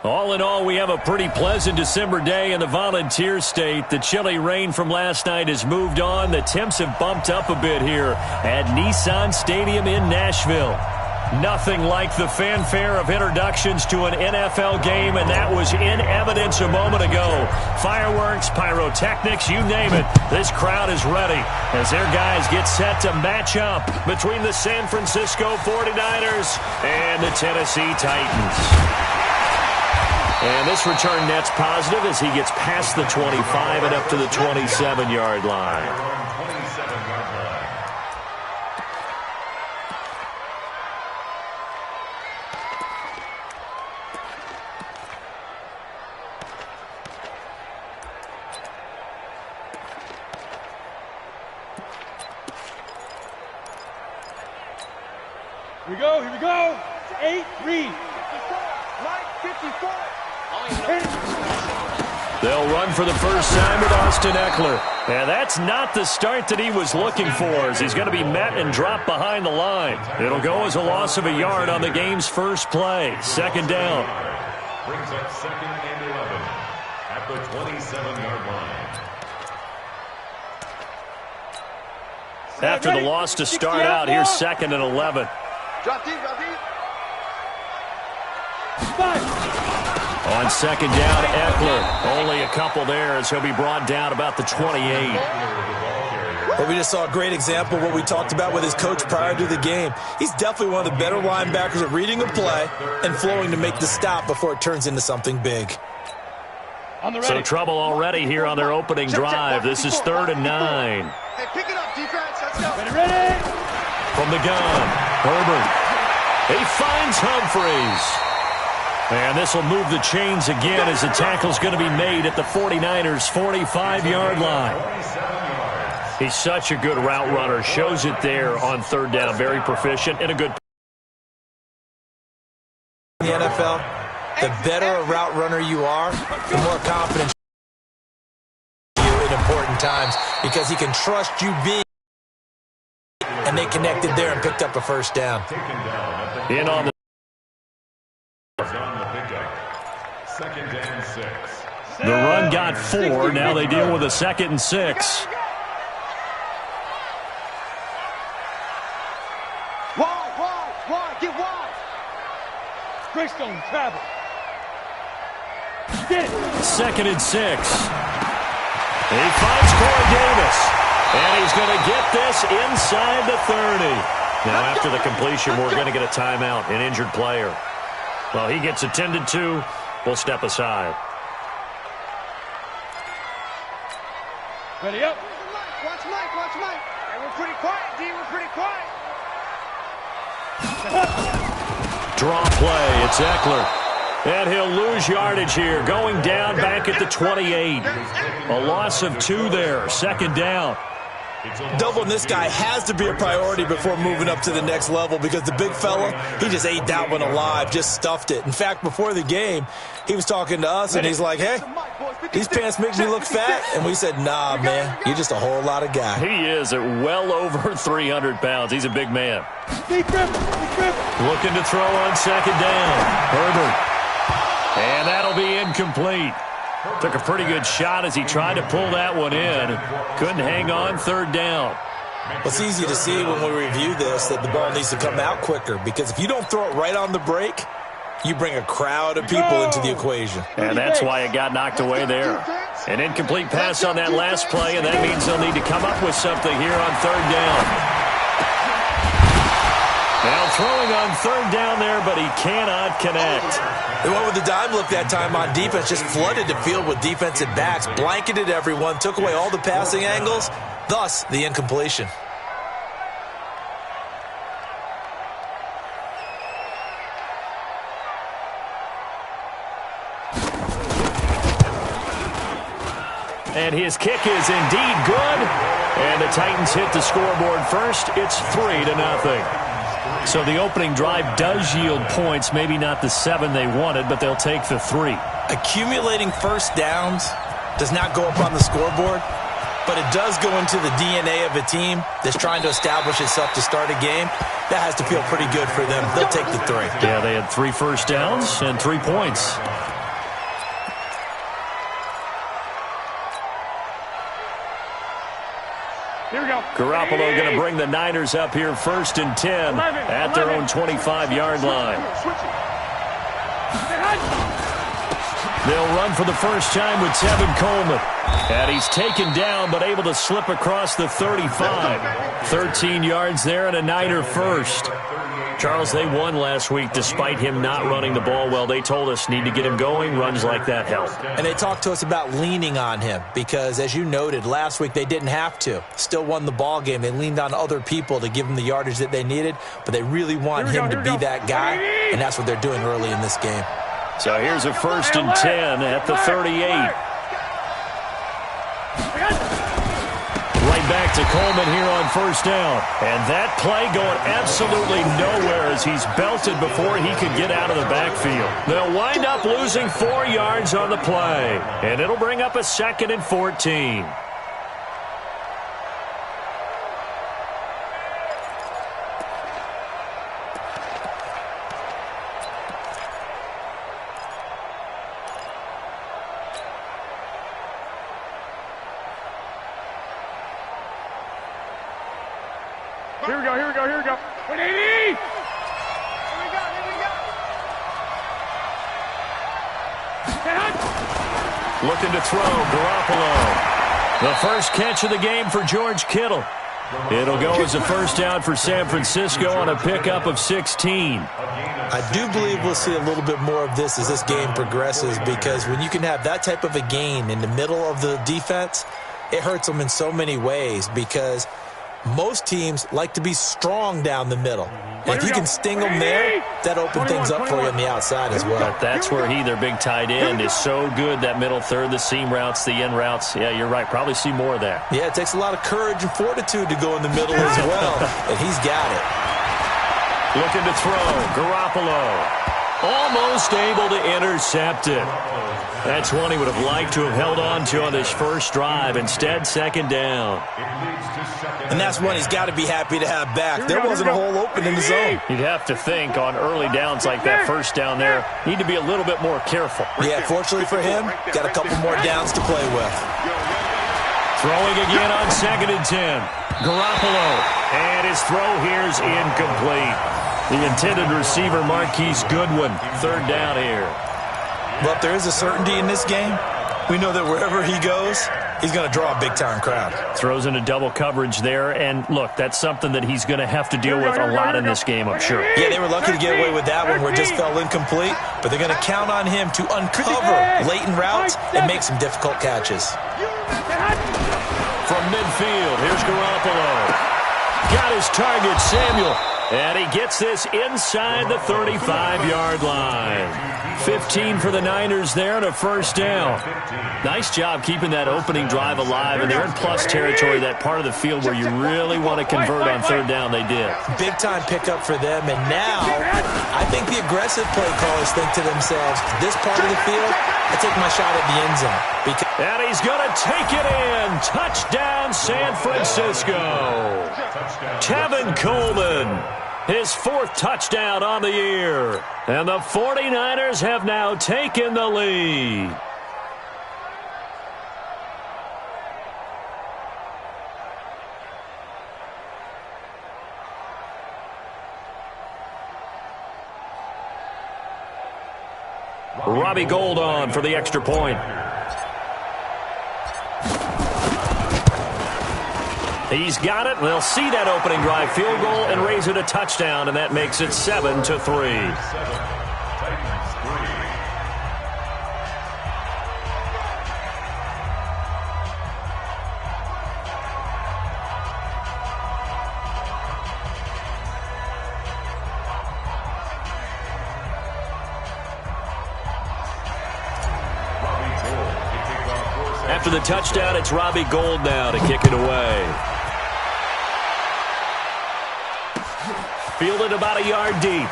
All in all, we have a pretty pleasant December day in the Volunteer State. The chilly rain from last night has moved on. The temps have bumped up a bit here at Nissan Stadium in Nashville. Nothing like the fanfare of introductions to an NFL game, and that was in evidence a moment ago. Fireworks, pyrotechnics, you name it. This crowd is ready as their guys get set to match up between the San Francisco 49ers and the Tennessee Titans. And this return net's positive as he gets past the 25 and up to the 27-yard line. Here we go. 8-3. They'll run for the first time with Austin Eckler. And that's not the start that he was looking for, as he's going to be met and dropped behind the line. It'll go as a loss of a yard on the game's first play. Second down. Brings up 2nd and 11 at the 27-yard line. After the loss to start out, here's 2nd and 11. Drop deep. On second down, Eckler. Only a couple there as he'll be brought down about the 28. Well, we just saw a great example of what we talked about with his coach prior to the game. He's definitely one of the better linebackers at reading a play and flowing to make the stop before it turns into something big. So trouble already here on their opening drive. This is 3rd and 9. Hey, pick it up, defense. Let's go. Ready. From the gun, Herbert. He finds Humphries. And this will move the chains again as the tackle's going to be made at the 49ers' 45-yard line. He's such a good route runner. Shows it there on 3rd down. Very proficient and a good. In the NFL, the better a route runner you are, the more confidence you in important times because he can trust you being. And they connected there and picked up a first down. In on the. Second and 6. The run got 4. Now they deal with a 2nd and 6. Wide, get wide. Greystone travel. Get it. 2nd and 6. He finds Corey Davis. And he's going to get this inside the 30. Now after the completion, we're going to get a timeout, an injured player. Well, he gets attended to. We'll step aside. Ready up. Watch Mike. Hey, we're pretty quiet, D. We're pretty quiet. Draw play. It's Eckler. And he'll lose yardage here. Going down back at the 28. A loss of 2 there. 2nd down. Doubling this guy has to be a priority before moving up to the next level because the big fella, he just ate that one alive, just stuffed it. In fact, before the game, he was talking to us, and he's like, hey, these pants make me look fat. And we said, nah, man, you're just a whole lot of guy. He is at well over 300 pounds. He's a big man. Looking to throw on 2nd down. Herbert. And that'll be incomplete. Took a pretty good shot as he tried to pull that one in. Couldn't hang on 3rd down. Well, it's easy to see when we review this that the ball needs to come out quicker because if you don't throw it right on the break, you bring a crowd of people into the equation. And that's why it got knocked away there. An incomplete pass on that last play, and that means they'll need to come up with something here on 3rd down. Now throwing on 3rd down there, but he cannot connect. They went with the dime look that time on defense, just flooded the field with defensive backs, blanketed everyone, took away all the passing angles, thus the incompletion. And his kick is indeed good. And the Titans hit the scoreboard first. It's 3-0. So the opening drive does yield points, maybe not the 7 they wanted, but they'll take the 3. Accumulating first downs does not go up on the scoreboard, but it does go into the DNA of a team that's trying to establish itself to start a game. That has to feel pretty good for them. They'll take the 3. Yeah, they had 3 first downs and 3 points. Here we go. Garoppolo going to bring the Niners up here 1st and 10 at their own 25-yard line. They'll run for the first time with Tevin Coleman. And he's taken down but able to slip across the 35. 13 yards there and a Niner first. Charles, they won last week despite him not running the ball well. They told us need to get him going. Runs like that help. And they talked to us about leaning on him because, as you noted, last week they didn't have to. Still won the ball game. They leaned on other people to give them the yardage that they needed, but they really want him to be that guy, and that's what they're doing early in this game. So here's a 1st and 10 at the 38. Right back to Coleman here on 1st down. And that play going absolutely nowhere as he's belted before he could get out of the backfield. They'll wind up losing 4 yards on the play. And it'll bring up a 2nd and 14. Here we go, here we go, here we go. 180! Here we go, here we go. Looking to throw, Garoppolo. The first catch of the game for George Kittle. It'll go as a 1st down for San Francisco on a pickup of 16. I do believe we'll see a little bit more of this as this game progresses because when you can have that type of a gain in the middle of the defense, it hurts them in so many ways because most teams like to be strong down the middle. And if you can sting them there, that opens things up for you on the outside as well. But that's where their big tight end, is so good, that middle third, the seam routes, the in routes. Yeah, you're right. Probably see more of that. Yeah, it takes a lot of courage and fortitude to go in the middle as well, and he's got it. Looking to throw, Garoppolo. Almost able to intercept it. That's one he would have liked to have held on to on this first drive. Instead, 2nd down. And that's one he's got to be happy to have back. There wasn't a hole open in the zone. You'd have to think on early downs like that, 1st down there, need to be a little bit more careful. Yeah, fortunately for him, got a couple more downs to play with. Throwing again on 2nd and 10. Garoppolo. And his throw here's incomplete. The intended receiver, Marquise Goodwin. 3rd down here. But if there is a certainty in this game, we know that wherever he goes, he's going to draw a big-time crowd. Throws into double coverage there, and look, that's something that he's going to have to deal with a lot in this game, I'm sure. Yeah, they were lucky to get away with that one where it just fell incomplete, but they're going to count on him to uncover latent routes and make some difficult catches. From midfield, here's Garoppolo. Got his target, Samuel. And he gets this inside the 35-yard line. 15 for the Niners there and a 1st down. Nice job keeping that opening drive alive, and they're in plus territory, that part of the field where you really want to convert on 3rd down. They did. Big-time pickup for them, and now I think the aggressive play callers think to themselves, this part of the field, I take my shot at the end zone. And he's going to take it in. Touchdown, San Francisco. Tevin Coleman. His 4th touchdown on the year. And the 49ers have now taken the lead. Robbie Gould on for the extra point. He's got it. They'll see that opening drive field goal and raise it a touchdown, and that makes it 7-3. After the touchdown, it's Robbie Gould now to kick it away. Fielded about a yard deep.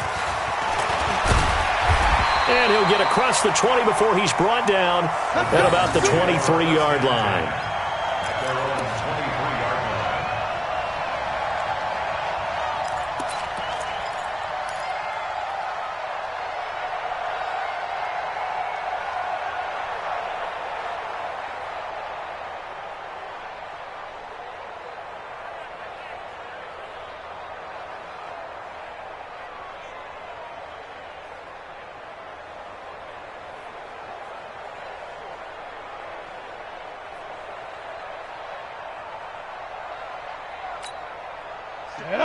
And he'll get across the 20 before he's brought down at about the 23-yard line.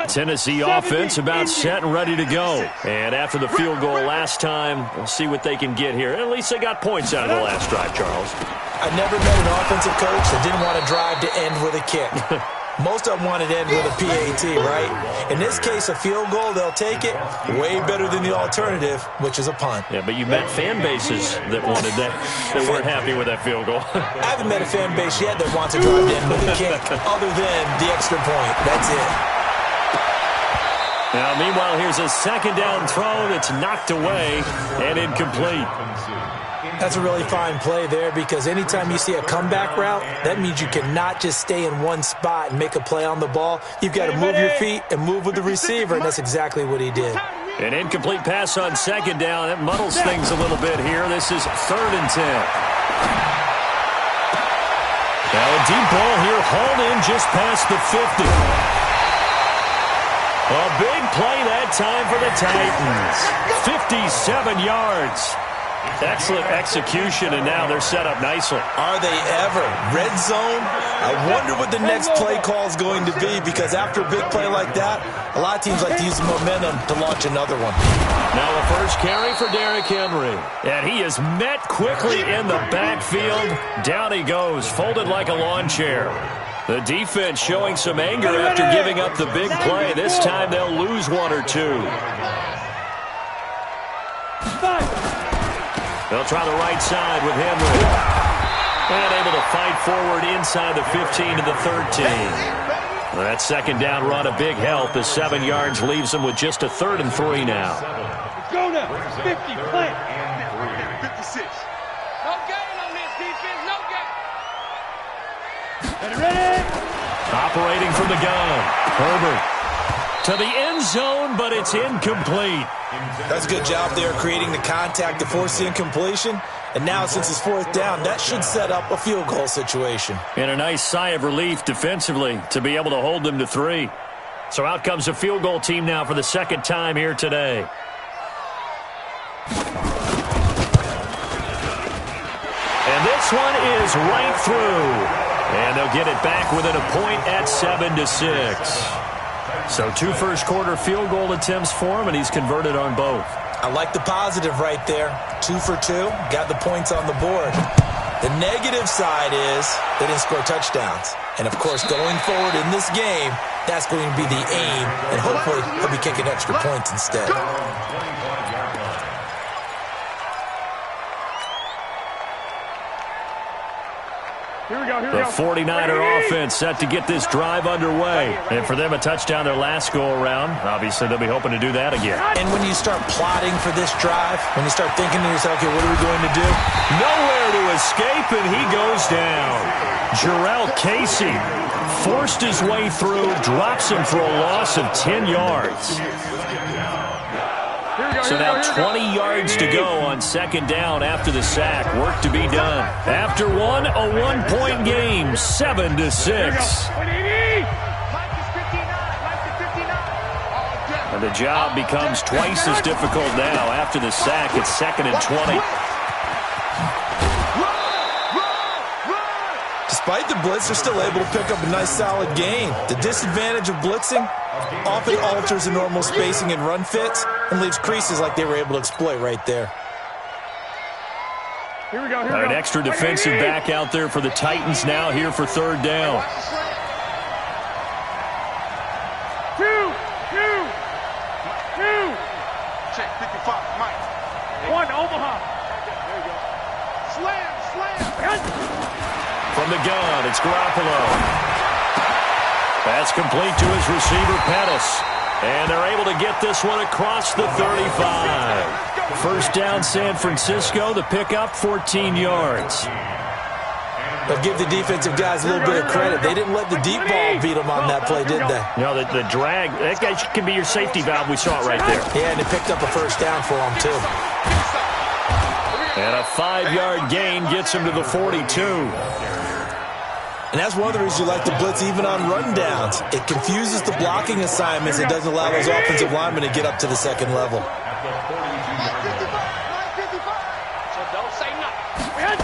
Tennessee offense about set and ready to go. And after the field goal last time, we'll see what they can get here. At least they got points out of the last drive, Charles. I never met an offensive coach that didn't want to drive to end with a kick. Most of them wanted to end with a PAT, right? In this case, a field goal, they'll take it. Way better than the alternative, which is a punt. Yeah, but you met fan bases that wanted that, that weren't happy with that field goal. I haven't met a fan base yet that wants to drive to end with a kick other than the extra point. That's it. Now, meanwhile, here's a second down throw that's knocked away and incomplete. That's a really fine play there because anytime you see a comeback route, that means you cannot just stay in one spot and make a play on the ball. You've got to move your feet and move with the receiver, and that's exactly what he did. An incomplete pass on second down. That muddles things a little bit here. This is 3rd and 10. Now a deep ball here, hauled in just past the 50. A big play that time for the Titans. 57 yards. Excellent execution, and now they're set up nicely. Are they ever? Red zone? I wonder what the next play call is going to be because after a big play like that, a lot of teams like to use the momentum to launch another one. Now a first carry for Derrick Henry. And he is met quickly in the backfield. Down he goes, folded like a lawn chair. The defense showing some anger after giving up the big play. This time they'll lose one or two. They'll try the right side with Henry. And able to fight forward inside the 15 to the 13. That second down run a big help as 7 yards leaves them with just a 3rd and 3 now. Go now. 50, plant. 56. No gain on this defense. No gain. Ready? Operating from the gun. Herbert to the end zone, but it's incomplete. That's a good job there creating the contact to force the incompletion. And now since it's 4th down, that should set up a field goal situation. And a nice sigh of relief defensively to be able to hold them to 3. So out comes a field goal team now for the second time here today. And this one is right through. And they'll get it back within a point at 7-6. So 2 first-quarter field goal attempts for him, and he's converted on both. I like the positive right there. 2 for 2, got the points on the board. The negative side is they didn't score touchdowns. And, of course, going forward in this game, that's going to be the aim, and hopefully he'll be kicking extra points instead. Here we go, here we The go. 49er offense set to get this drive underway. And for them, a touchdown their last go-around. Obviously, they'll be hoping to do that again. And when you start plotting for this drive, when you start thinking to yourself, okay, what are we going to do? Nowhere to escape, and he goes down. Jarrell Casey forced his way through, drops him for a loss of 10 yards. So now 20 yards to go on second down after the sack. Work to be done. After one, a 1-point game, 7-6. And the job becomes twice as difficult now. After the sack, it's 2nd and 20. Despite the blitz, they're still able to pick up a nice solid gain. The disadvantage of blitzing often alters the normal spacing and run fits and leaves creases like they were able to exploit right there. Here we go, here we go. An extra defensive back out there for the Titans now here for 3rd down. 2. Check 55, Mike. 1, Omaha. There you go. Slam. From the gun, it's Garoppolo. That's complete to his receiver, Pettis. And they're able to get this one across the 35. First down, San Francisco. The pickup, 14 yards. But give the defensive guys a little bit of credit. They didn't let the deep ball beat them on that play, did they? You know, the drag, that guy can be your safety valve. We saw it right there. Yeah, and they picked up a first down for them, too. And a 5-yard gain gets him to the 42. And that's one of the reasons you like to blitz even on rundowns. It confuses the blocking assignments. It doesn't allow those offensive linemen to get up to the second level. So don't say nothing.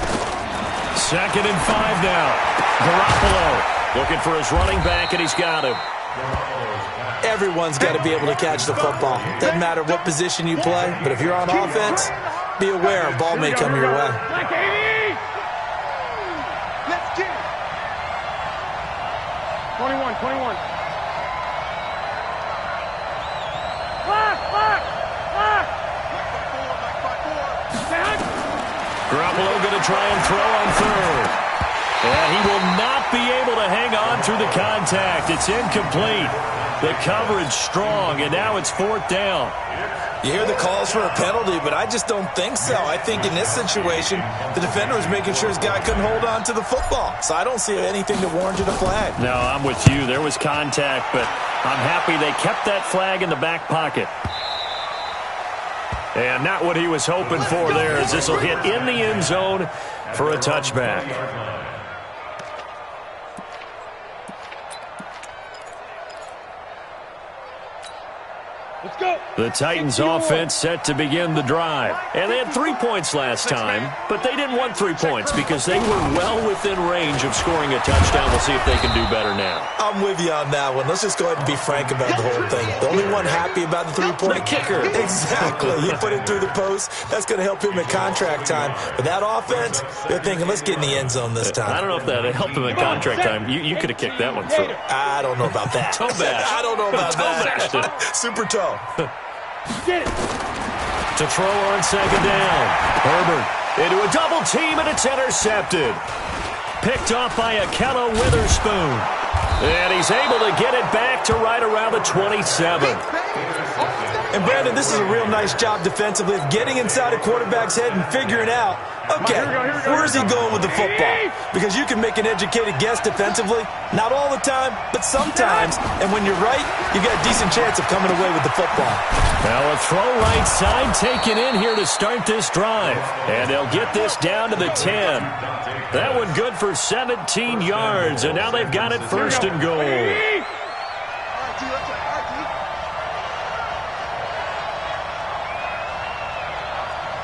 2nd and 5 now. Garoppolo looking for his running back, and he's got him. Everyone's got to be able to catch the football. Doesn't matter what position you play, but if you're on offense, be aware a ball may come your way. Let's get it. 21. Garoppolo going to try and throw on third. And he will not be able to hang on through the contact. It's incomplete. The coverage strong, and now it's 4th down. You hear the calls for a penalty, but I just don't think so. I think in this situation, the defender was making sure his guy couldn't hold on to the football. So I don't see anything to warrant a flag. No, I'm with you. There was contact, but I'm happy they kept that flag in the back pocket. And not what he was hoping for there, as this will hit in the end zone for a touchback. Let's go. The Titans offense set to begin the drive. And they had 3 points last time, but they didn't want 3 points because they were well within range of scoring a touchdown. We'll see if they can do better now. I'm with you on that one. Let's just go ahead and be frank about the whole thing. The only one happy about the 3-point kicker. Exactly. You put it through the post. That's going to help him at contract time. But that offense, they're thinking, let's get in the end zone this time. I don't know if that helped him at contract time. You could have kicked that one through. I don't know about that. Toe bash. I don't know about that. Toe Super toe. Get it. To throw on 2nd down. Herbert into a double team, and it's intercepted. Picked off by Akello Witherspoon. And he's able to get it back to right around the 27. And, Brandon, this is a real nice job defensively of getting inside a quarterback's head and figuring out, okay, where is he going with the football? Because you can make an educated guess defensively. Not all the time, but sometimes. And when you're right, you got a decent chance of coming away with the football. Now a throw right side taken in here to start this drive. And they'll get this down to the 10. That one good for 17 yards. And now they've got it 1st and goal.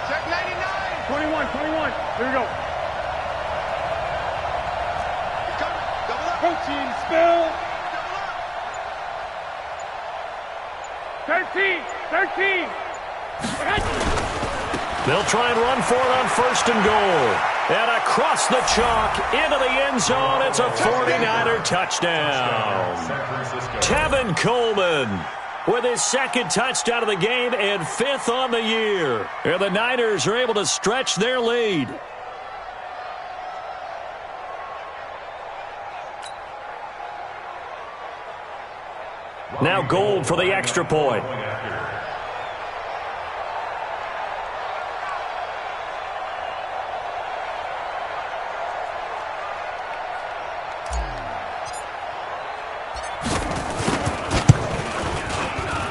Check 99. 21. Here we go. Double up. Protein spill. 13. They'll try and run for it on 1st and goal. And across the chalk into the end zone. It's a 49er touchdown. Tevin Coleman with his 2nd touchdown of the game and 5th on the year. And the Niners are able to stretch their lead. Now Gold for the extra point.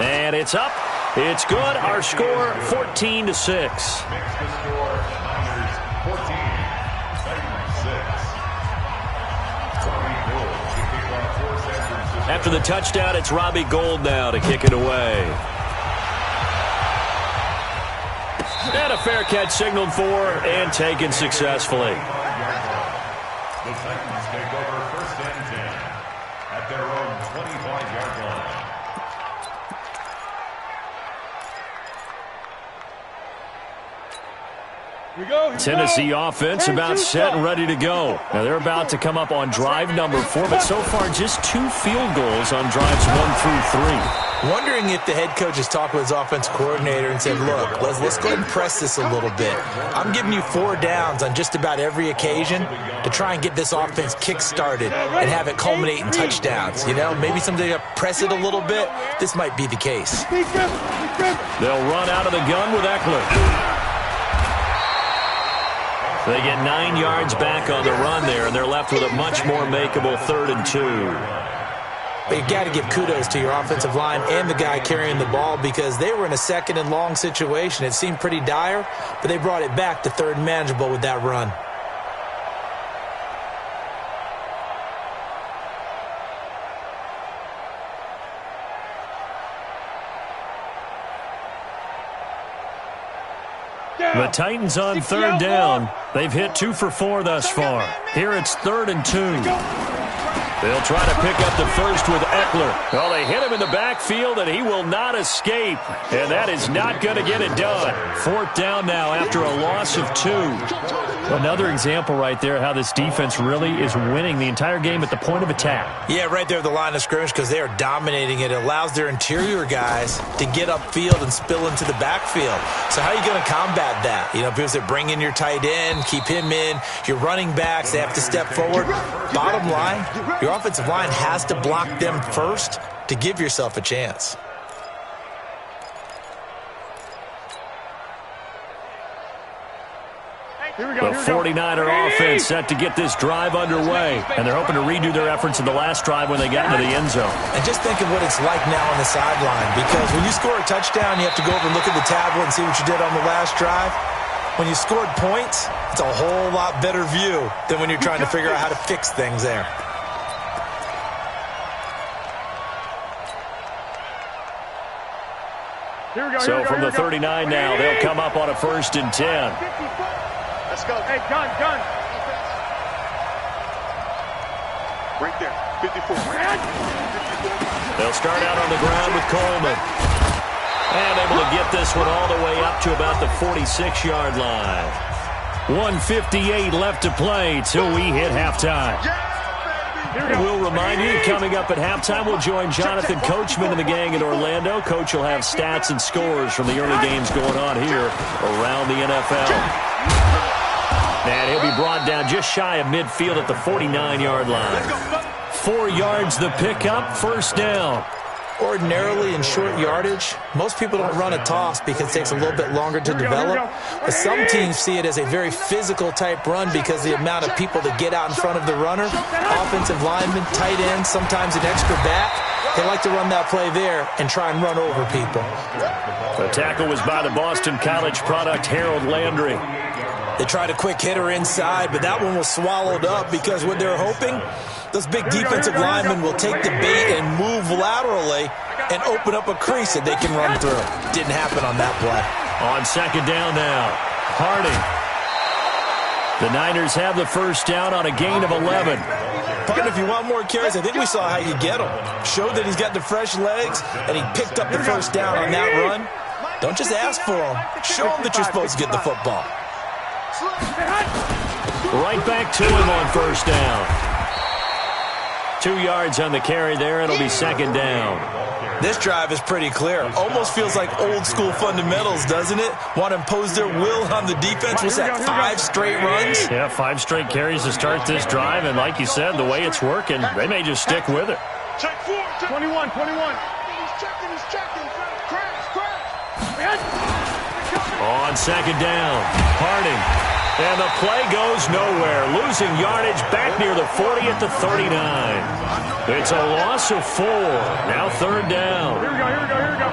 And it's up. It's good. Our score 14-6. After the touchdown, it's Robbie Gould now to kick it away. And a fair catch signaled for and taken successfully. The Titans take over 1st and 10 at their own 25-yard line. Tennessee offense about set and ready to go. Now they're about to come up on drive number 4, but so far just 2 field goals on drives 1 through 3. Wondering if the head coach has talked with his offense coordinator and said, look, let's go ahead and press this a little bit. I'm giving you 4 downs on just about every occasion to try and get this offense kick-started and have it culminate in touchdowns. You know, maybe someday to press it a little bit. This might be the case. They'll run out of the gun with Eckler. They get 9 yards back on the run there, and they're left with a much more makeable 3rd and 2. But you got to give kudos to your offensive line and the guy carrying the ball because they were in a 2nd and long situation. It seemed pretty dire, but they brought it back to 3rd and manageable with that run. The Titans on 3rd down. They've hit 2 for 4 thus far. Here it's 3rd and 2. They'll try to pick up the first with Eckler. Well, they hit him in the backfield, and he will not escape. And that is not going to get it done. 4th down now after a loss of 2. Another example right there how this defense really is winning the entire game at the point of attack. Yeah, right there at the line of scrimmage because they are dominating it. It allows their interior guys to get upfield and spill into the backfield. So how are you going to combat that? You know, people say bring in your tight end, keep him in. Your running backs, they have to step forward. Bottom line, your offensive line has to block them first to give yourself a chance. The 49er offense set to get this drive underway, and they're hoping to redo their efforts in the last drive when they got into the end zone. And just think of what it's like now on the sideline, because when you score a touchdown, you have to go over and look at the tablet and see what you did on the last drive. When you scored points, it's a whole lot better view than when you're trying to figure out how to fix things there. So from the 39 now, they'll come up on a 1st and 10. Let's go. Hey, gun. Right there, 54. They'll start out on the ground with Coleman. And able to get this one all the way up to about the 46-yard line. 1:58 left to play till we hit halftime. We'll remind you, coming up at halftime, we'll join Jonathan Coachman and the gang in Orlando. Coach will have stats and scores from the early games going on here around the NFL. And he'll be brought down just shy of midfield at the 49-yard line. 4 yards the pickup, 1st down. Ordinarily in short yardage, most people don't run a toss because it takes a little bit longer to develop. But some teams see it as a very physical type run because the amount of people that get out in front of the runner, offensive linemen, tight ends, sometimes an extra back. They like to run that play there and try and run over people. The tackle was by the Boston College product, Harold Landry. They tried a quick hitter inside, but that one was swallowed up because what they're hoping, those big defensive linemen will take the bait and move laterally and open up a crease that they can run through. Didn't happen on that play. On 2nd down now, Harding. The Niners have the 1st down on a gain of 11. Partner, if you want more carries, I think we saw how you get them. Showed that he's got the fresh legs, and he picked up the 1st down on that run. Don't just ask for them. Show them that you're supposed to get the football. Right back to him on 1st down. 2 yards on the carry there. It'll be 2nd down. This drive is pretty clear. Almost feels like old school fundamentals, doesn't it? Want to impose their will on the defense. Was that 5 straight runs? Yeah, 5 straight carries to start this drive. And like you said, the way it's working, they may just stick with it. Check 21. He's checking. Crash. On 2nd down, Harding. And the play goes nowhere. Losing yardage back near the 40 at the 39. It's a loss of 4. Now 3rd down. Here we go.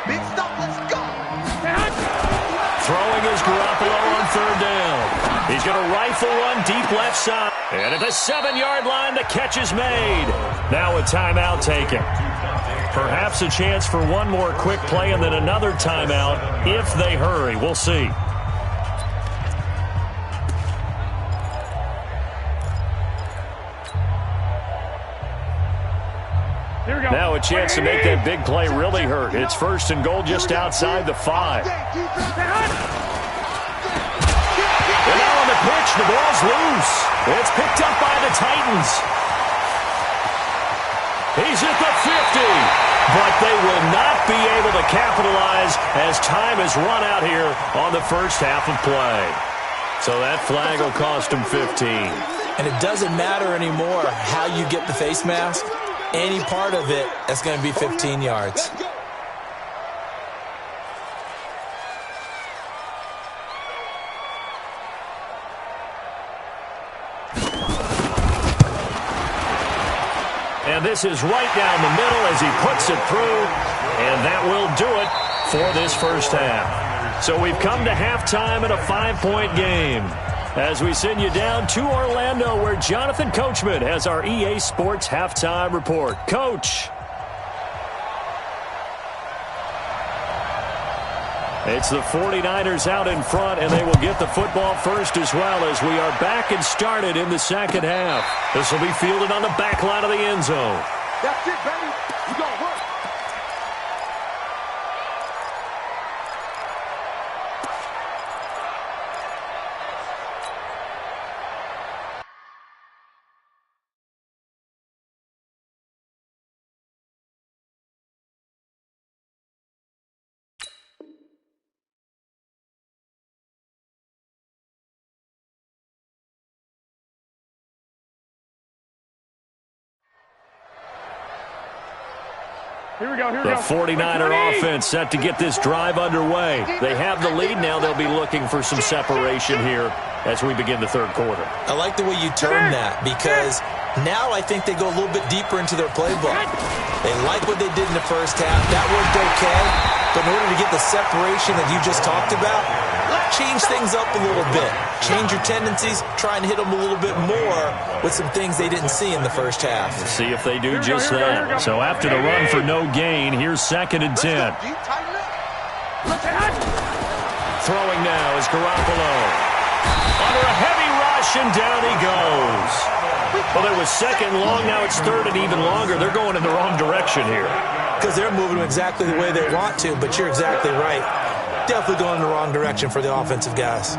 Big stop, let's go. Throwing is Garoppolo on 3rd down. He's going to rifle one deep left side. And at the 7-yard line, the catch is made. Now a timeout taken. Perhaps a chance for one more quick play and then another timeout if they hurry. We'll see. Now a chance to make that big play really hurt. It's 1st and goal just outside the 5. And now on the pitch, the ball's loose. It's picked up by the Titans. He's at the 50, but they will not be able to capitalize as time has run out here on the 1st half of play. So that flag will cost him 15. And it doesn't matter anymore how you get the face mask. Any part of it, that's going to be 15 yards. And this is right down the middle as he puts it through. And that will do it for this 1st half. So we've come to halftime in a 5-point game. As we send you down to Orlando, where Jonathan Coachman has our EA Sports Halftime Report. Coach. It's the 49ers out in front, and they will get the football first as well as we are back and started in the second half. This will be fielded on the back line of the end zone. That's it, baby. You got to work. Here we go, here we The go. 49er offense set to get this drive underway. They have the lead now. They'll be looking for some separation here as we begin the third quarter. I like the way you turn that because now I think they go a little bit deeper into their playbook. They like what they did in the first half. That worked okay. But in order to get the separation that you just talked about, change things up a little bit. Change your tendencies, try and hit them a little bit more with some things they didn't see in the first half. We'll see if they do just that. So after the run for no gain, here's 2nd and 10. Throwing now is Garoppolo. Under a heavy rush, and down he goes. Well, it was 2nd long, now it's 3rd and even longer. They're going in the wrong direction here. Because they're moving exactly the way they want to, but you're exactly right. Definitely going in the wrong direction for the offensive guys.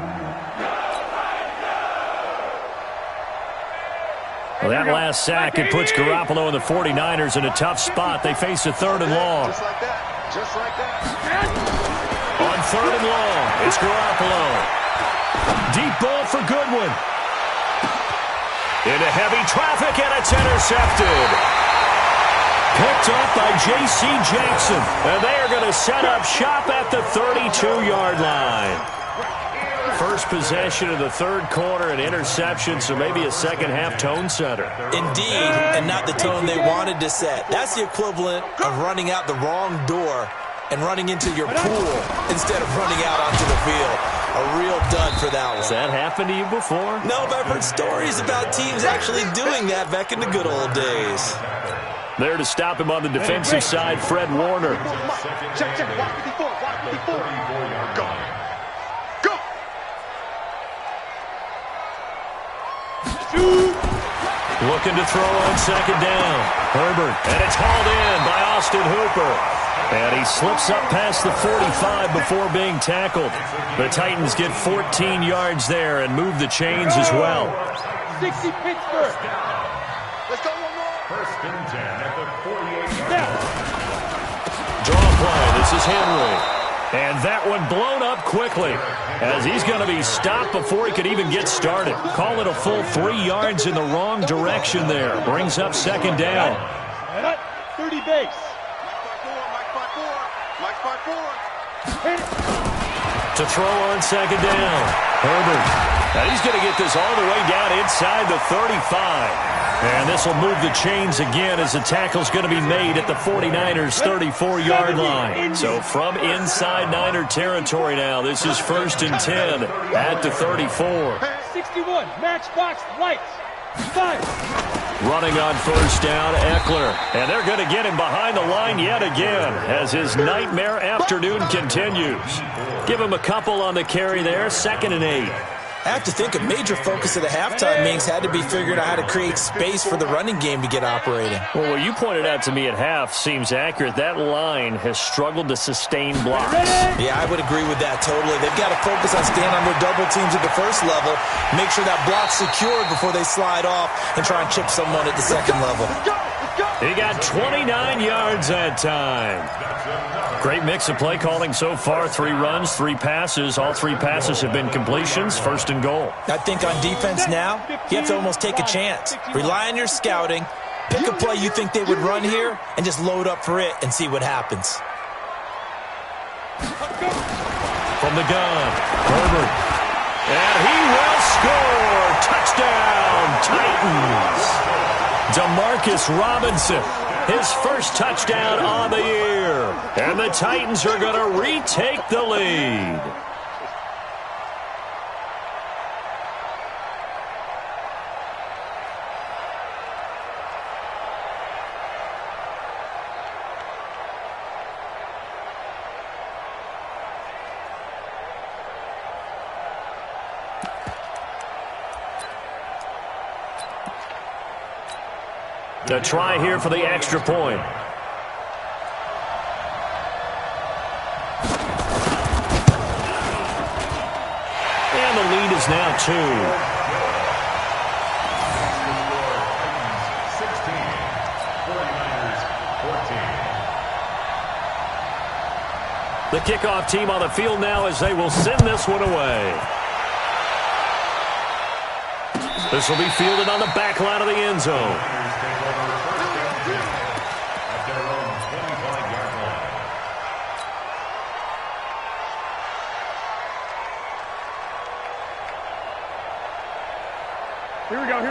Well, that last sack, it puts Garoppolo and the 49ers in a tough spot. They face a 3rd and long. Just like that. Just like that. On 3rd and long, it's Garoppolo. Deep ball for Goodwin. Into heavy traffic, and it's intercepted. Picked up by J.C. Jackson. And they are going to set up shop at the 32-yard line. First possession of the third quarter, an interception, so maybe a second-half tone setter. Indeed, and not the tone they wanted to set. That's the equivalent of running out the wrong door and running into your pool instead of running out onto the field. A real dud for that one. Has that happened to you before? No, but I've heard stories about teams actually doing that back in the good old days. There to stop him on the defensive side, Fred Warner. Check, check. Wide 54. Wide 54. Go. Go. Looking to throw on 2nd down. Herbert. And it's hauled in by Austin Hooper. And he slips up past the 45 before being tackled. The Titans get 14 yards there and move the chains as well. 60 Pittsburgh. Let's go one more. 1st and 10 at the 48-yard line. Draw play. This is Henry. And that one blown up quickly as he's going to be stopped before he could even get started. Call it a full 3 yards in the wrong direction there. Brings up 2nd down. 30 base. Mike 5-4. To throw on 2nd down. Herbert. Now he's going to get this all the way down inside the 35. And this will move the chains again as the tackle's going to be made at the 49ers' 34-yard line. So from inside Niner territory now, this is 1st and 10 at the 34. 61, matchbox lights. 5. Running on 1st down, Eckler. And they're going to get him behind the line yet again as his nightmare afternoon continues. Give him a couple on the carry there, 2nd and 8. I have to think a major focus of the halftime meetings had to be figuring out how to create space for the running game to get operating. Well, what you pointed out to me at half seems accurate. That line has struggled to sustain blocks. Yeah, I would agree with that totally. They've got to focus on staying on their double teams at the first level, make sure that block's secured before they slide off and try and chip someone at the second level. He got 29 yards that time. Great mix of play calling so far. 3 runs, 3 passes. All 3 passes have been completions. 1st and goal. I think on defense now, you have to almost take a chance. Rely on your scouting. Pick a play you think they would run here and just load up for it and see what happens. From the gun, Herbert. And he will score. Touchdown, Titans. Demarcus Robinson, his first touchdown on the year. And the Titans are going to retake the lead. The try here for the extra point. And the lead is now 2. The kickoff team on the field now as they will send this one away. This will be fielded on the back line of the end zone.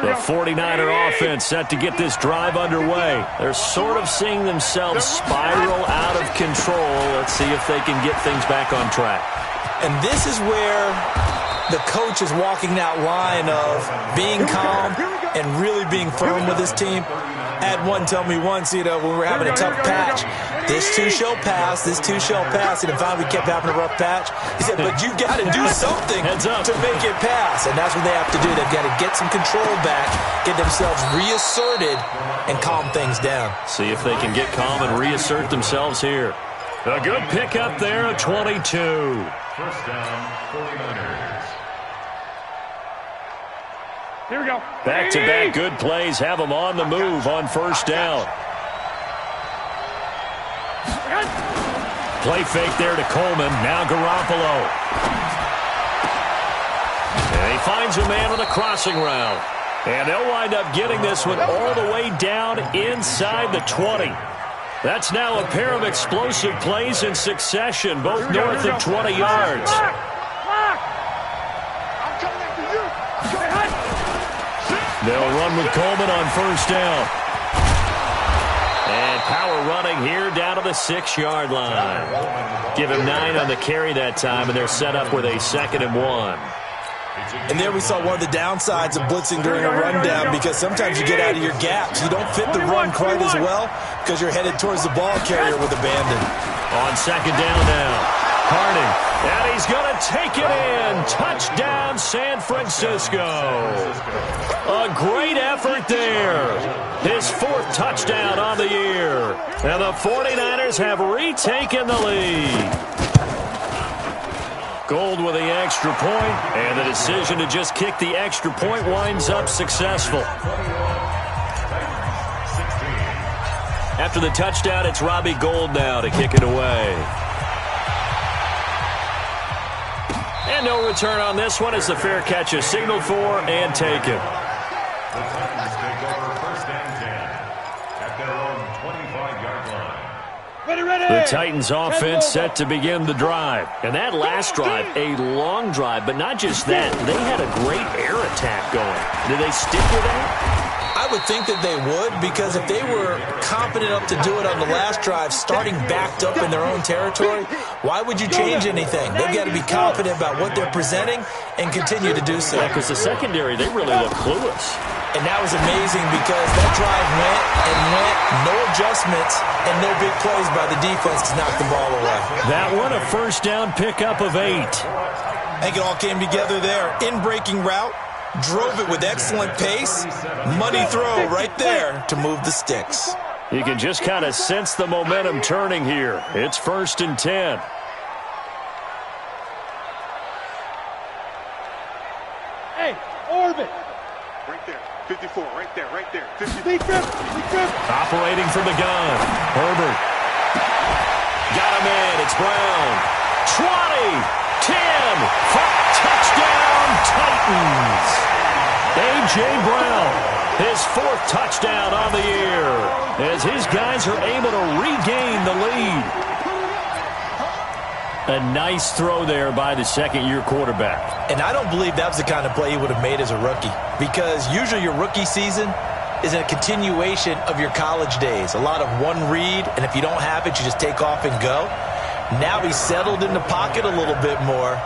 The 49er offense set to get this drive underway. They're sort of seeing themselves spiral out of control. Let's see if they can get things back on track. And this is where the coach is walking that line of being calm and really being firm with his team. I had one tell me once, when we were having a tough patch, this too shall pass, this too shall pass. And finally we kept having a rough patch. He said, but you got to do something to make it pass. And that's what they have to do. They've got to get some control back, get themselves reasserted, and calm things down. See if they can get calm and reassert themselves here. A good pickup there at 22. First down, 49ers. Here we go. Back-to-back good plays have them on the move on first down. Play fake there to Coleman. Now Garoppolo. And he finds a man on the crossing route. And they'll wind up getting this one all the way down inside the 20. That's now a pair of explosive plays in succession, both north of 20 yards. They'll run with Coleman on first down. And power running here down to the 6-yard line. Give him 9 on the carry that time, and they're set up with a 2nd and 1. And there we saw one of the downsides of blitzing during a rundown, because sometimes you get out of your gaps. You don't fit the run quite as well because you're headed towards the ball carrier with abandon. On 2nd down now. Harding, and he's going to take it in. Touchdown, San Francisco. A great effort there. His 4th touchdown on the year. And the 49ers have retaken the lead. Gold with the extra point, and the decision to just kick the extra point winds up successful. After the touchdown, it's Robbie Gould now to kick it away. And no return on this one as the fair catch is signaled for and taken. The Titans take over first and 10 at their own 25-yard line. Ready. The Titans offense set to begin the drive. And that last drive, a long drive, but not just that. They had a great air attack going. Did they stick with that? I would think that they would, because if they were confident enough to do it on the last drive, starting backed up in their own territory, why would you change anything? They've got to be confident about what they're presenting and continue to do so. Yeah, because the secondary, they really look clueless. And that was amazing because that drive went and went, no adjustments, and no big plays by the defense to knock the ball away. That one, a first down pickup of 8. I think it all came together there. In-breaking route. Drove it with excellent pace. Money throw right there to move the sticks. You can just kind of sense the momentum turning here. It's 1st and 10. Hey, orbit. Right there. 54, right there. 54. Big trip. Operating from the gun. Herbert. Got him in. It's Brown. 20, 10, touchdown, Titans. A.J. Brown, his 4th touchdown on the year, as his guys are able to regain the lead. A nice throw there by the second-year quarterback. And I don't believe that was the kind of play he would have made as a rookie, because usually your rookie season is a continuation of your college days. A lot of one read, and if you don't have it, you just take off and go. Now he's settled in the pocket a little bit more,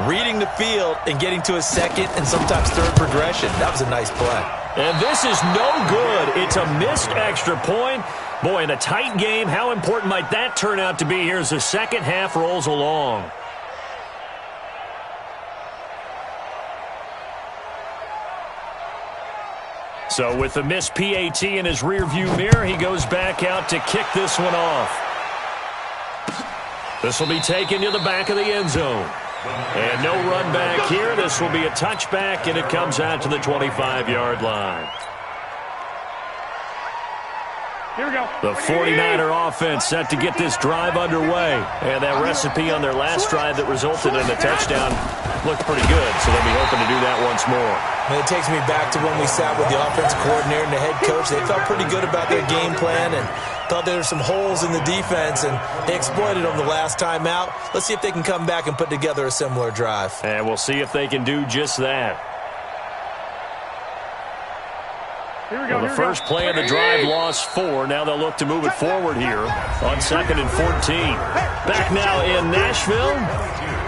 reading the field and getting to a second and sometimes third progression. That was a nice play. And this is no good. It's a missed extra point. Boy, in a tight game, how important might that turn out to be here as the second half rolls along? So with the missed PAT in his rearview mirror, he goes back out to kick this one off. This will be taken to the back of the end zone. And no run back here. This will be a touchback, and it comes out to the 25-yard line. Here we go. The 49er offense set to get this drive underway. And that recipe on their last drive that resulted in a touchdown looked pretty good, so they'll be hoping to do that once more. And it takes me back to when we sat with the offensive coordinator and the head coach. They felt pretty good about their game plan and thought there were some holes in the defense, and they exploited them the last time out. Let's see if they can come back and put together a similar drive. And we'll see if they can do just that. Well, the first play of the drive lost 4. Now they'll look to move it forward here on 2nd and 14. Back now in Nashville.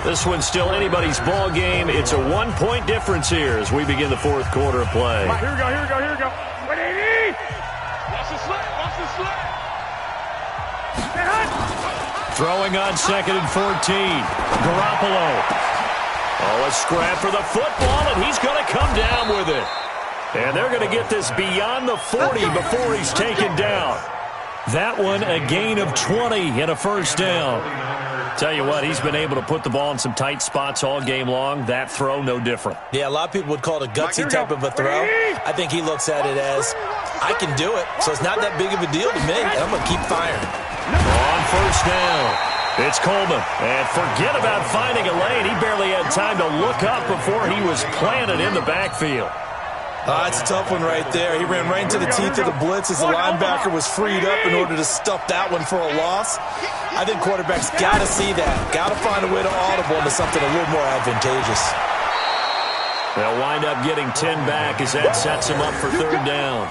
This one's still anybody's ball game. It's a 1-point difference here as we begin the 4th quarter of play. Here we go, here we go, here we go. 180! Watch the slide, watch the slide. Throwing on 2nd and 14. Garoppolo. Oh, a scrap for the football, and he's going to come down with it. And they're going to get this beyond the 40 before he's taken down. That one, a gain of 20 and a first down. Tell you what, he's been able to put the ball in some tight spots all game long. That throw, no different. Yeah, a lot of people would call it a gutsy type of a throw. I think he looks at it as, I can do it, so it's not that big of a deal to me. I'm going to keep firing. On first down, it's Coleman. And forget about finding a lane. He barely had time to look up before he was planted in the backfield. It's a tough one right there. He ran right into the teeth of the blitz as the linebacker was freed up in order to stuff that one for a loss. I think quarterbacks got to see that. Got to find a way to audible into something a little more advantageous. They'll wind up getting 10 back as that sets him up for 3rd down.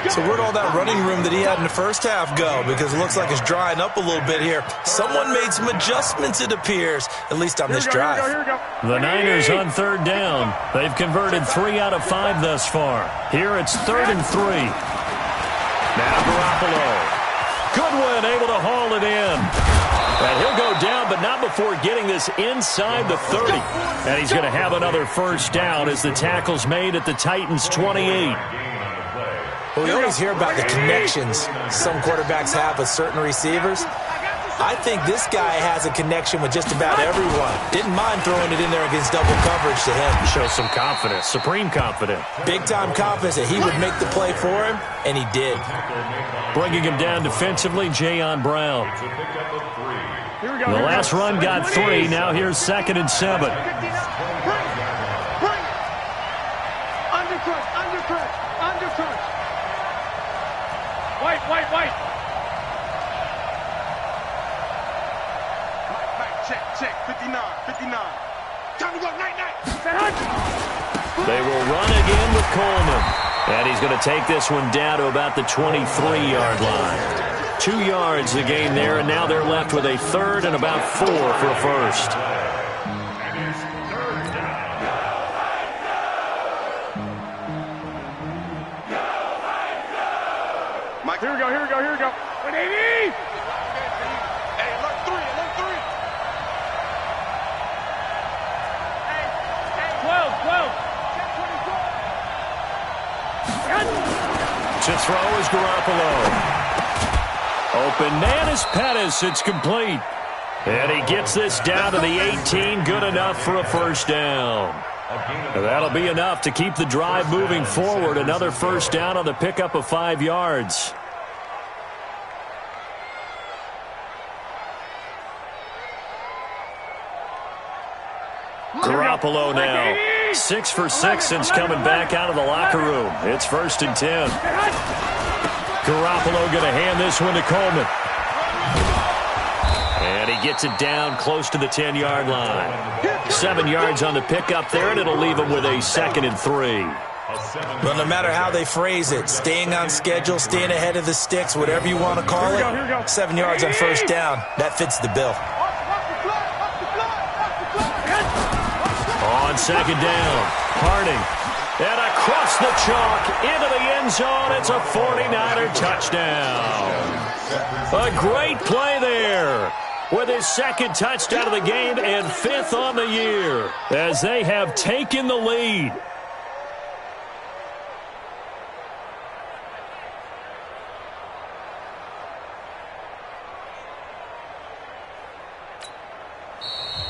So where'd all that running room that he had in the first half go? Because it looks like it's drying up a little bit here. Someone made some adjustments, it appears, at least on this drive. The Niners on 3rd down. They've converted 3 out of 5 thus far. Here it's 3rd and 3. Now Garoppolo. Goodwin able to haul it in. And he'll go down, but not before getting this inside the 30. And he's going to have another first down as the tackle's made at the Titans' 28. Well, we always hear about the connections some quarterbacks have with certain receivers. I think this guy has a connection with just about everyone. Didn't mind throwing it in there against double coverage to him. Shows some confidence, supreme confidence. Big-time confidence that he would make the play for him, and he did. Bringing him down defensively, Jayon Brown. The last run got 3. Now here's 2nd and 7. Undercut, undercut, undercut. White. Check, 59. Time to go, night. They will run again with Coleman. And he's going to take this one down to about the 23-yard line. 2 yards the gain there, and now they're left with a 3rd and about 4 for a first. Mike, here we go. 180! Hey, look 3. 12. To throw is Garoppolo. Open man is Pettis. It's complete. And he gets this down to the 18. Good enough for a first down. That'll be enough to keep the drive moving forward. Another first down on the pickup of 5 yards. Garoppolo now. 6 for 6 since coming back out of the locker room. It's 1st and 10. Garoppolo going to hand this one to Coleman. And he gets it down close to the 10-yard line. 7 yards on the pickup there, and it'll leave him with a 2nd and 3. Well, no matter how they phrase it, staying on schedule, staying ahead of the sticks, whatever you want to call it, 7 yards on first down, that fits the bill. On 2nd down, Harding. And across the chalk, into the end zone, it's a 49er touchdown. A great play there with his 2nd touchdown of the game and 5th on the year as they have taken the lead.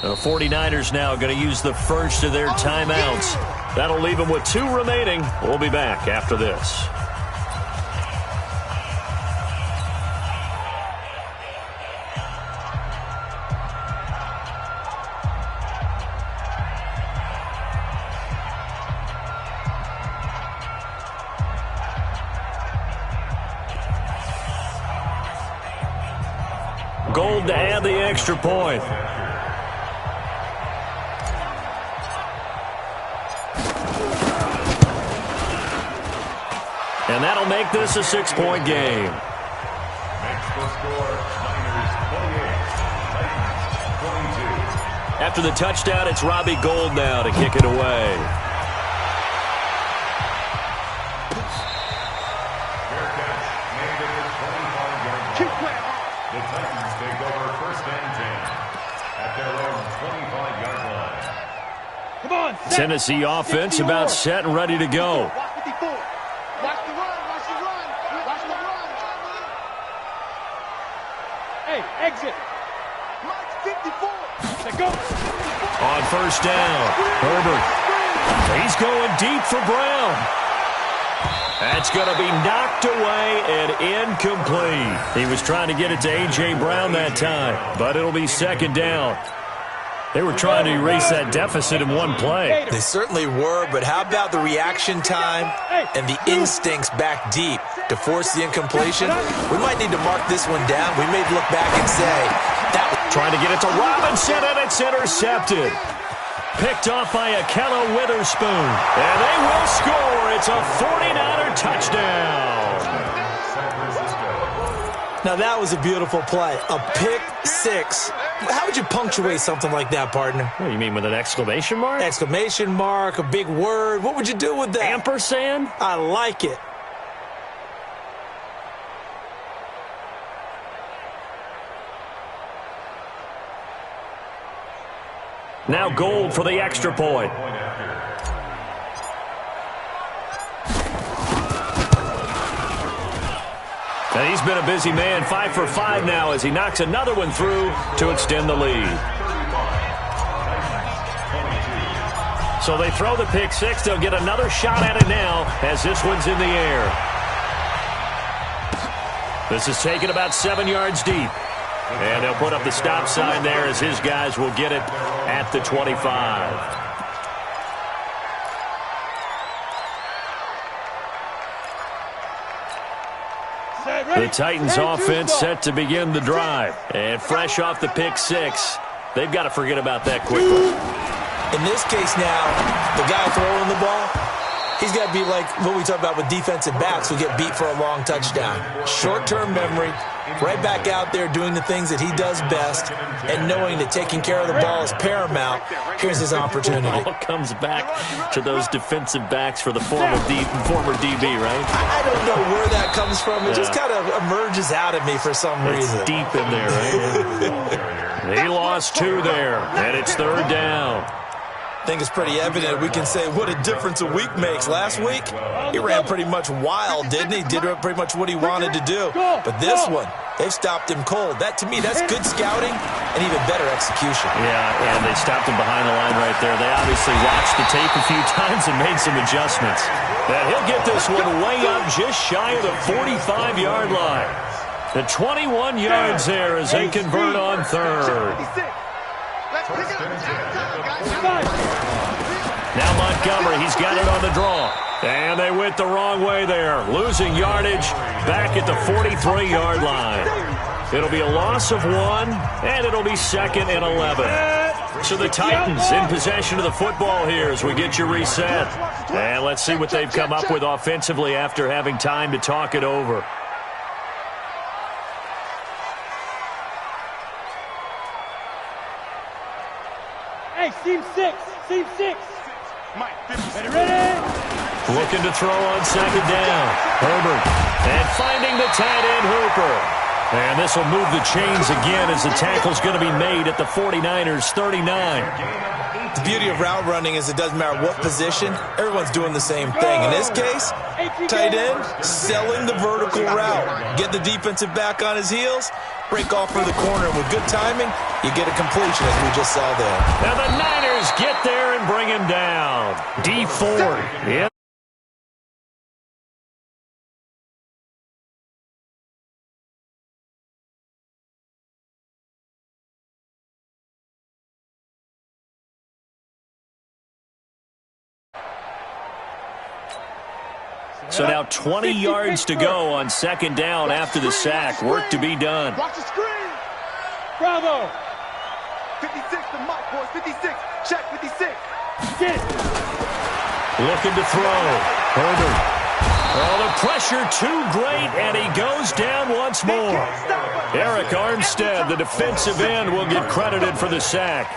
The 49ers now going to use the first of their timeouts. That'll leave them with 2 remaining. We'll be back after this. Gold to add the extra point. And that'll make this a 6-point game. After the touchdown, it's Robbie Gould now to kick it away. The Titans take over 1st and 10 at their own 25-yard line. Come on, set. Tennessee offense 54. about set and ready to go. Watch 54. Watch the run. Watch the run. Watch the run. Hey, exit. Watch 54. Let go. On 1st down, Herbert. He's going deep for Brown. That's going to be knocked away and incomplete. He was trying to get it to A.J. Brown that time, but it'll be 2nd down. They were trying to erase that deficit in one play. They certainly were, but how about the reaction time and the instincts back deep to force the incompletion? We might need to mark this one down. We may look back and say that was Trying to get it to Robinson, and it's intercepted. Picked off by Akello Witherspoon. And they will score. It's a 49er touchdown. Now, that was a beautiful play. A pick 6. How would you punctuate something like that, partner? What do you mean, with an exclamation mark? Exclamation mark, a big word. What would you do with that? Ampersand? I like it. Now Gold for the extra point. And he's been a busy man, 5 for 5 now as he knocks another one through to extend the lead. So they throw the pick 6. They'll get another shot at it now as this one's in the air. This is taken about 7 yards deep. And they'll put up the stop sign there as his guys will get it at the 25. The Titans offense set to begin the drive. And fresh off the pick 6, they've got to forget about that quickly. In this case now, the guy throwing the ball, he's got to be like what we talk about with defensive backs who get beat for a long touchdown. Short-term memory, right back out there doing the things that he does best, and knowing that taking care of the ball is paramount. Here's his opportunity. It all comes back to those defensive backs for the former DB, right? I don't know where that comes from. It just kind of emerges out of me for some reason. It's deep in there, right? He lost 2 there, and it's 3rd down. I think it's pretty evident we can say what a difference a week makes. Last week, he ran pretty much wild, didn't he? Did pretty much what he wanted to do. But this one, they've stopped him cold. That, to me, that's good scouting and even better execution. Yeah, and they stopped him behind the line right there. They obviously watched the tape a few times and made some adjustments. And he'll get this one way up just shy of the 45-yard line. The 21 yards there as they convert on 3rd. Let's pick it up. Now Montgomery, he's got it on the draw. And they went the wrong way there, losing yardage back at the 43-yard line. It'll be a loss of 1, and it'll be 2nd and 11. So the Titans in possession of the football here as we get you reset. And let's see what they've come up with offensively after having time to talk it over. Hey, seam 6. Seam 6. Ready? Looking to throw on 2nd down. Herbert. And finding the tight end, Hooper. And this will move the chains again as the tackle's going to be made at the 49ers 39. The beauty of route running is it doesn't matter what position, everyone's doing the same thing. In this case, tight end, selling the vertical route. Get the defensive back on his heels, break off for the corner, and with good timing, you get a completion as we just saw there. Now the Niners get there and bring him down. D Ford. Yep. So now 20 yards to go on second down after the sack. Work to be done. Watch the screen. Bravo. 56 to Mike, boys. 56. Check 56. Get it. Looking to throw. Herbert. Oh, the pressure too great, and he goes down once more. Eric Armstead, the defensive end, will get credited for the sack.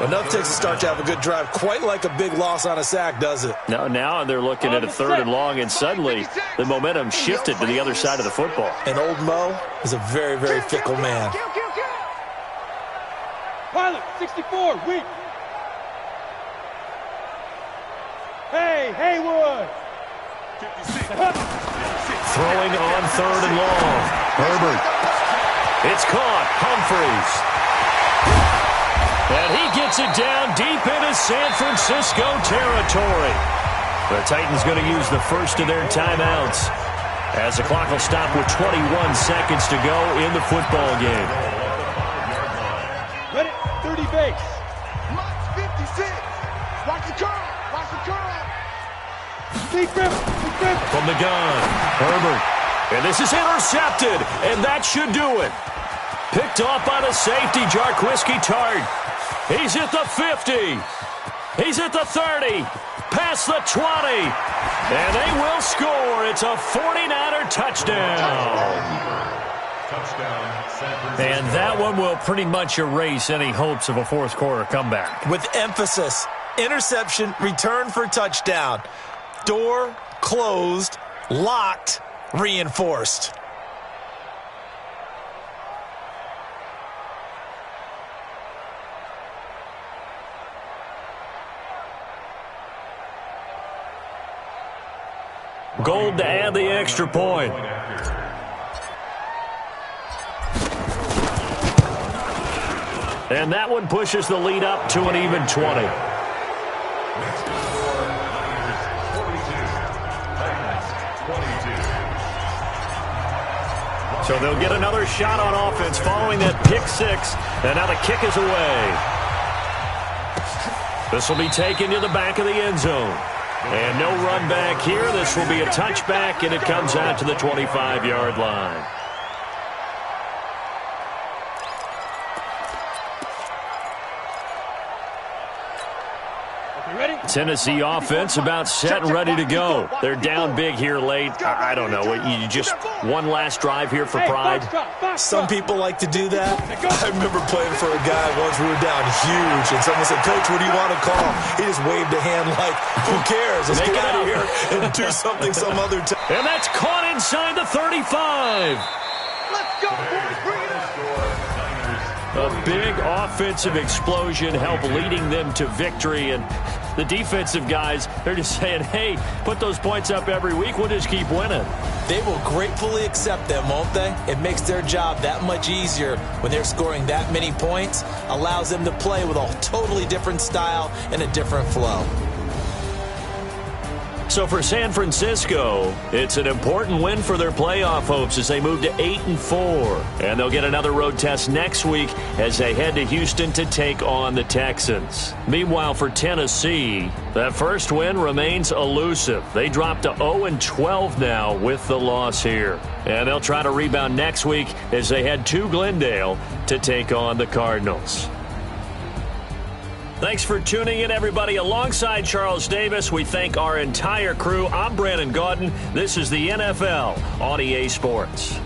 Enough takes a start to have a good drive. Quite like a big loss on a sack, does it? Now they're looking at a 3rd and long, and suddenly the momentum shifted to the other side of the football. And old Mo is a very, very fickle man. Pilot, 64, weak. Hey, Haywood. Throwing on 3rd and long. Herbert. It's caught. Humphreys. And he gets it down deep into San Francisco territory. The Titans going to use the first of their timeouts as the clock will stop with 21 seconds to go in the football game. Ready, 30 base. Mike's 56. Watch the curl. Watch the curl. From the gun, Herbert. And this is intercepted, and that should do it. Picked off by the safety, Jarquiski Tart. He's at the 50. He's at the 30. Past the 20. And they will score. It's a 49er touchdown. And that one will pretty much erase any hopes of a fourth quarter comeback. With emphasis, interception, return for touchdown. Door closed, locked, reinforced. Gold to add the extra point. And that one pushes the lead up to an even 20. So they'll get another shot on offense following that pick six. And now the kick is away. This will be taken to the back of the end zone. And no run back here. This will be a touchback, and it comes out to the 25-yard line. Tennessee offense about set and ready to go. They're down big here late. I don't know. You just one last drive here for pride? Some people like to do that. I remember playing for a guy once we were down huge, and someone said, "Coach, what do you want to call?" He just waved a hand like, who cares? Let's get out of here and do something some other time. And that's caught inside the 35. Let's go, boys. Bring it up. A big offensive explosion helped leading them to victory, and the defensive guys, they're just saying, hey, put those points up every week, we'll just keep winning. They will gratefully accept them, won't they? It makes their job that much easier when they're scoring that many points, allows them to play with a totally different style and a different flow. So for San Francisco, it's an important win for their playoff hopes as they move to 8-4. And they'll get another road test next week as they head to Houston to take on the Texans. Meanwhile, for Tennessee, that first win remains elusive. They dropped to 0-12 now with the loss here. And they'll try to rebound next week as they head to Glendale to take on the Cardinals. Thanks for tuning in, everybody. Alongside Charles Davis, we thank our entire crew. I'm Brandon Gaudin. This is the NFL on EA Sports.